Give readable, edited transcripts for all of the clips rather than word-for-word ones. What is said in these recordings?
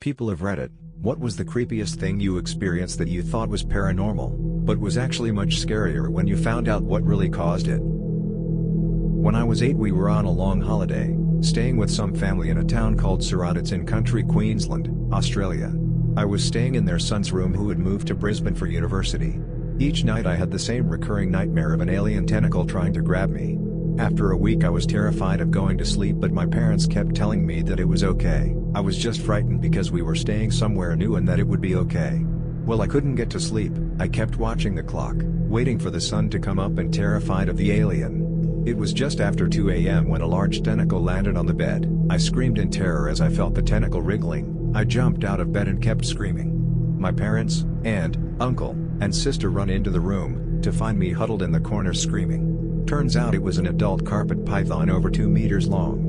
People of Reddit, what was the creepiest thing you experienced that you thought was paranormal, but was actually much scarier when you found out what really caused it? When I was 8, we were on a long holiday, staying with some family in a town called Scariest in country Queensland, Australia. I was staying in their son's room who had moved to Brisbane for university. Each night I had the same recurring nightmare of an alien tentacle trying to grab me. After a week I was terrified of going to sleep, but my parents kept telling me that it was okay. I was just frightened because we were staying somewhere new and that it would be okay. Well, I couldn't get to sleep. I kept watching the clock, waiting for the sun to come up and terrified of the alien. It was just after 2 a.m. when a large tentacle landed on the bed. I screamed in terror as I felt the tentacle wriggling. I jumped out of bed and kept screaming. My parents, aunt, uncle, and sister run into the room to find me huddled in the corner screaming. Turns out it was an adult carpet python over 2 meters long.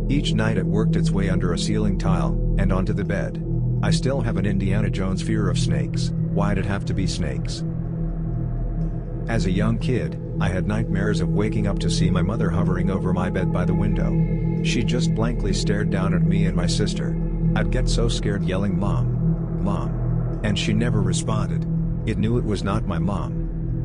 Each night it worked its way under a ceiling tile, and onto the bed. I still have an Indiana Jones fear of snakes. Why'd it have to be snakes? As a young kid, I had nightmares of waking up to see my mother hovering over my bed by the window. She just blankly stared down at me and my sister. I'd get so scared yelling, "Mom! Mom!" And she never responded. It knew it was not my mom.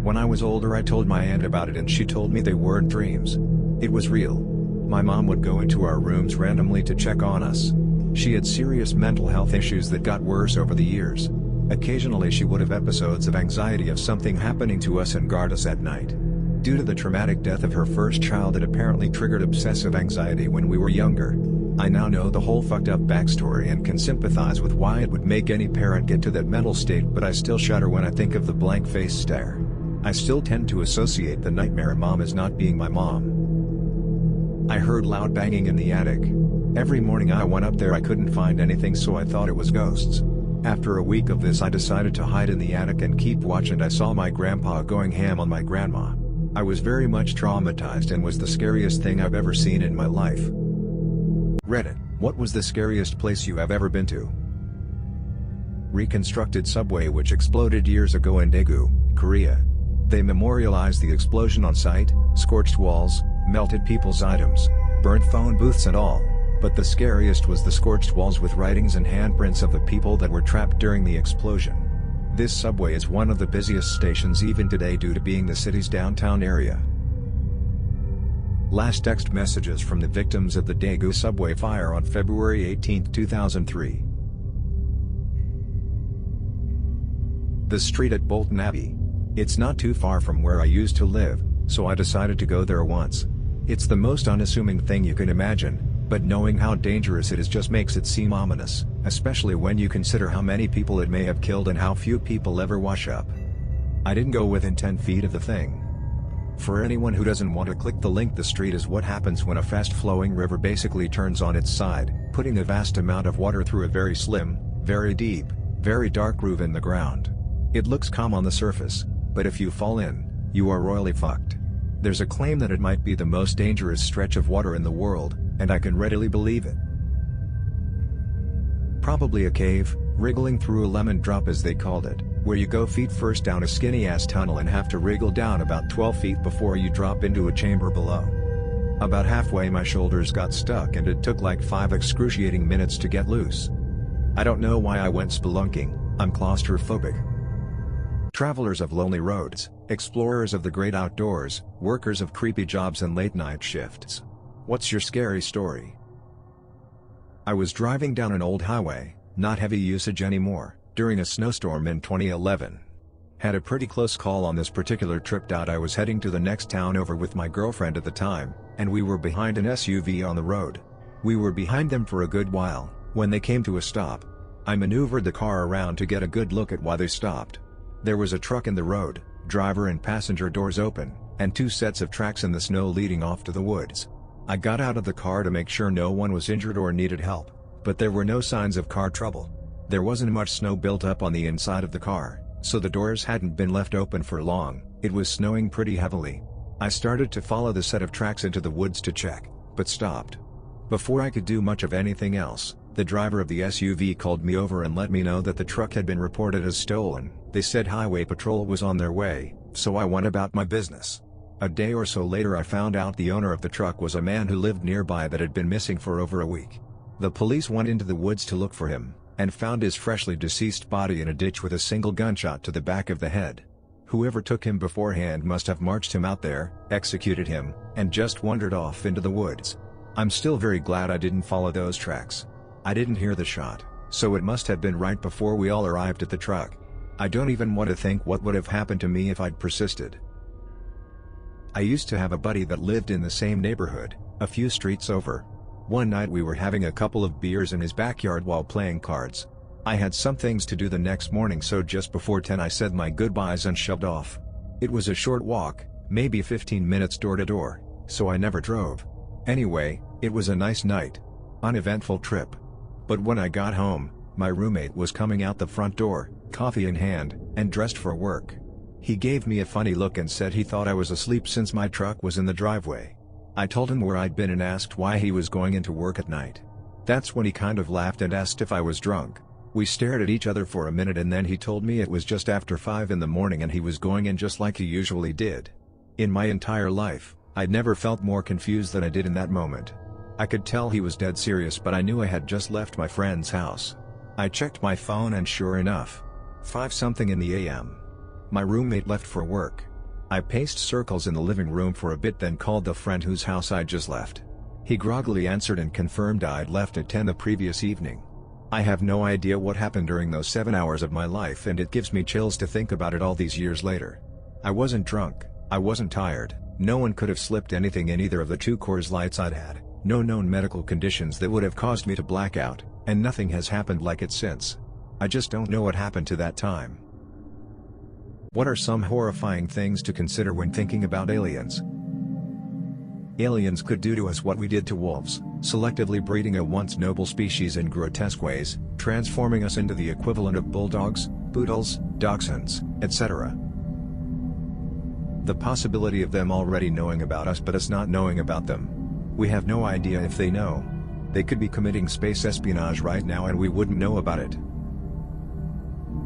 When I was older I told my aunt about it and she told me they weren't dreams. It was real. My mom would go into our rooms randomly to check on us. She had serious mental health issues that got worse over the years. Occasionally she would have episodes of anxiety of something happening to us and guard us at night. Due to the traumatic death of her first child, it apparently triggered obsessive anxiety when we were younger. I now know the whole fucked up backstory and can sympathize with why it would make any parent get to that mental state, but I still shudder when I think of the blank face stare. I still tend to associate the nightmare mom as not being my mom. I heard loud banging in the attic. Every morning I went up there, I couldn't find anything, so I thought it was ghosts. After a week of this I decided to hide in the attic and keep watch, and I saw my grandpa going ham on my grandma. I was very much traumatized and was the scariest thing I've ever seen in my life. Reddit, what was the scariest place you have ever been to? Reconstructed subway which exploded years ago in Daegu, Korea. They memorialized the explosion on site, scorched walls, melted people's items, burnt phone booths and all, but the scariest was the scorched walls with writings and handprints of the people that were trapped during the explosion. This subway is one of the busiest stations even today due to being the city's downtown area. Last text messages from the victims of the Daegu subway fire on February 18, 2003. The street at Bolton Abbey. It's not too far from where I used to live, so I decided to go there once. It's the most unassuming thing you can imagine, but knowing how dangerous it is just makes it seem ominous, especially when you consider how many people it may have killed and how few people ever wash up. I didn't go within 10 feet of the thing. For anyone who doesn't want to click the link, the street is what happens when a fast-flowing river basically turns on its side, putting a vast amount of water through a very slim, very deep, very dark groove in the ground. It looks calm on the surface, but if you fall in, you are royally fucked. There's a claim that it might be the most dangerous stretch of water in the world, and I can readily believe it. Probably a cave, wriggling through a lemon drop as they called it, where you go feet first down a skinny ass tunnel and have to wriggle down about 12 feet before you drop into a chamber below. About halfway my shoulders got stuck and it took like 5 excruciating minutes to get loose. I don't know why I went spelunking, I'm claustrophobic. Travelers of lonely roads, explorers of the great outdoors, workers of creepy jobs and late night shifts. What's your scary story? I was driving down an old highway, not heavy usage anymore, during a snowstorm in 2011. Had a pretty close call on this particular trip. I was heading to the next town over with my girlfriend at the time, and we were behind an SUV on the road. We were behind them for a good while. When they came to a stop, I maneuvered the car around to get a good look at why they stopped. There was a truck in the road, driver and passenger doors open, and 2 sets of tracks in the snow leading off to the woods. I got out of the car to make sure no one was injured or needed help, but there were no signs of car trouble. There wasn't much snow built up on the inside of the car, so the doors hadn't been left open for long. It was snowing pretty heavily. I started to follow the set of tracks into the woods to check, but stopped. Before I could do much of anything else, the driver of the SUV called me over and let me know that the truck had been reported as stolen. They said highway patrol was on their way, so I went about my business. A day or so later I found out the owner of the truck was a man who lived nearby that had been missing for over a week. The police went into the woods to look for him, and found his freshly deceased body in a ditch with a single gunshot to the back of the head. Whoever took him beforehand must have marched him out there, executed him, and just wandered off into the woods. I'm still very glad I didn't follow those tracks. I didn't hear the shot, so it must have been right before we all arrived at the truck. I don't even want to think what would have happened to me if I'd persisted. I used to have a buddy that lived in the same neighborhood, a few streets over. One night we were having a couple of beers in his backyard while playing cards. I had some things to do the next morning, so just before 10 I said my goodbyes and shoved off. It was a short walk, maybe 15 minutes door to door, so I never drove. Anyway, it was a nice night. Uneventful trip. But when I got home, my roommate was coming out the front door, coffee in hand, and dressed for work. He gave me a funny look and said he thought I was asleep since my truck was in the driveway. I told him where I'd been and asked why he was going into work at night. That's when he kind of laughed and asked if I was drunk. We stared at each other for a minute and then he told me it was just after 5 in the morning and he was going in just like he usually did. In my entire life, I'd never felt more confused than I did in that moment. I could tell he was dead serious, but I knew I had just left my friend's house. I checked my phone and sure enough, 5-something in the AM. My roommate left for work. I paced circles in the living room for a bit, then called the friend whose house I'd just left. He groggily answered and confirmed I'd left at 10 the previous evening. I have no idea what happened during those 7 hours of my life, and it gives me chills to think about it all these years later. I wasn't drunk, I wasn't tired, no one could have slipped anything in either of the 2 Coors Lights I'd had, no known medical conditions that would have caused me to black out, and nothing has happened like it since. I just don't know what happened to that time. What are some horrifying things to consider when thinking about aliens? Aliens could do to us what we did to wolves, selectively breeding a once noble species in grotesque ways, transforming us into the equivalent of bulldogs, poodles, dachshunds, etc. The possibility of them already knowing about us but us not knowing about them. We have no idea if they know. They could be committing space espionage right now and we wouldn't know about it.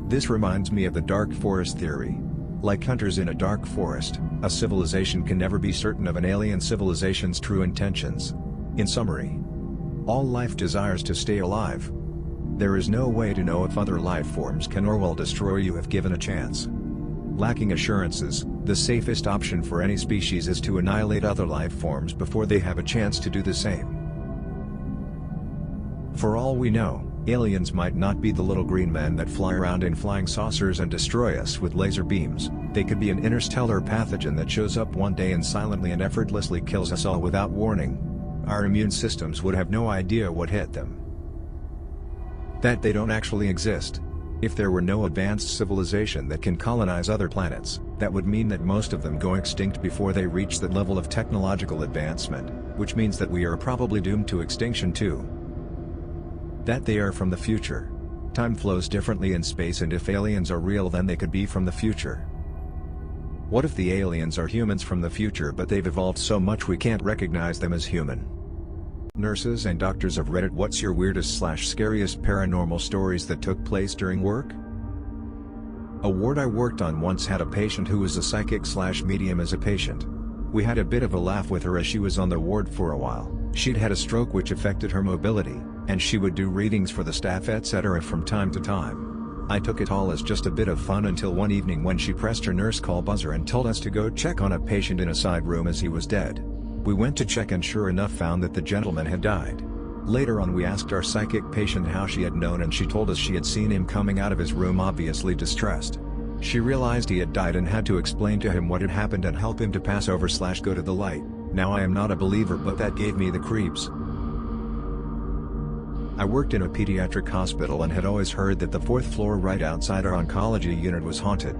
This reminds me of the dark forest theory. Like hunters in a dark forest, a civilization can never be certain of an alien civilization's true intentions. In summary, all life desires to stay alive. There is no way to know if other life forms can or will destroy you if given a chance. Lacking assurances, the safest option for any species is to annihilate other life forms before they have a chance to do the same. For all we know, aliens might not be the little green men that fly around in flying saucers and destroy us with laser beams. They could be an interstellar pathogen that shows up one day and silently and effortlessly kills us all without warning. Our immune systems would have no idea what hit them. That they don't actually exist. If there were no advanced civilization that can colonize other planets, that would mean that most of them go extinct before they reach that level of technological advancement, which means that we are probably doomed to extinction too. That they are from the future. Time flows differently in space, and if aliens are real, then they could be from the future. What if the aliens are humans from the future but they've evolved so much we can't recognize them as human? Nurses and doctors of Reddit, what's your weirdest/scariest paranormal stories that took place during work? A ward I worked on once had a patient who was a psychic/medium as a patient. We had a bit of a laugh with her as she was on the ward for a while. She'd had a stroke which affected her mobility, and she would do readings for the staff etc. from time to time. I took it all as just a bit of fun until one evening when she pressed her nurse call buzzer and told us to go check on a patient in a side room as he was dead. We went to check and sure enough found that the gentleman had died. Later on we asked our psychic patient how she had known, and she told us she had seen him coming out of his room obviously distressed. She realized he had died and had to explain to him what had happened and help him to pass over/go to the light. Now I am not a believer, but that gave me the creeps. I worked in a pediatric hospital and had always heard that the 4th floor right outside our oncology unit was haunted.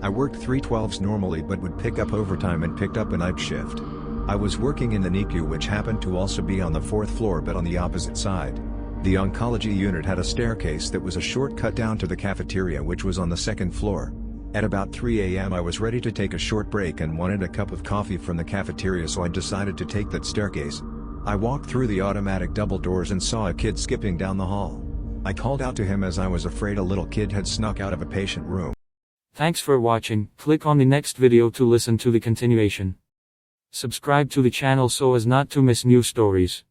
I worked 3/12s normally but would pick up overtime and picked up a night shift. I was working in the NICU, which happened to also be on the 4th floor but on the opposite side. The oncology unit had a staircase that was a shortcut down to the cafeteria, which was on the 2nd floor. At about 3 AM I was ready to take a short break and wanted a cup of coffee from the cafeteria, so I decided to take that staircase. I walked through the automatic double doors and saw a kid skipping down the hall. I called out to him as I was afraid a little kid had snuck out of a patient room. Thanks for watching. Click on the next video to listen to the continuation. Subscribe to the channel so as not to miss new stories.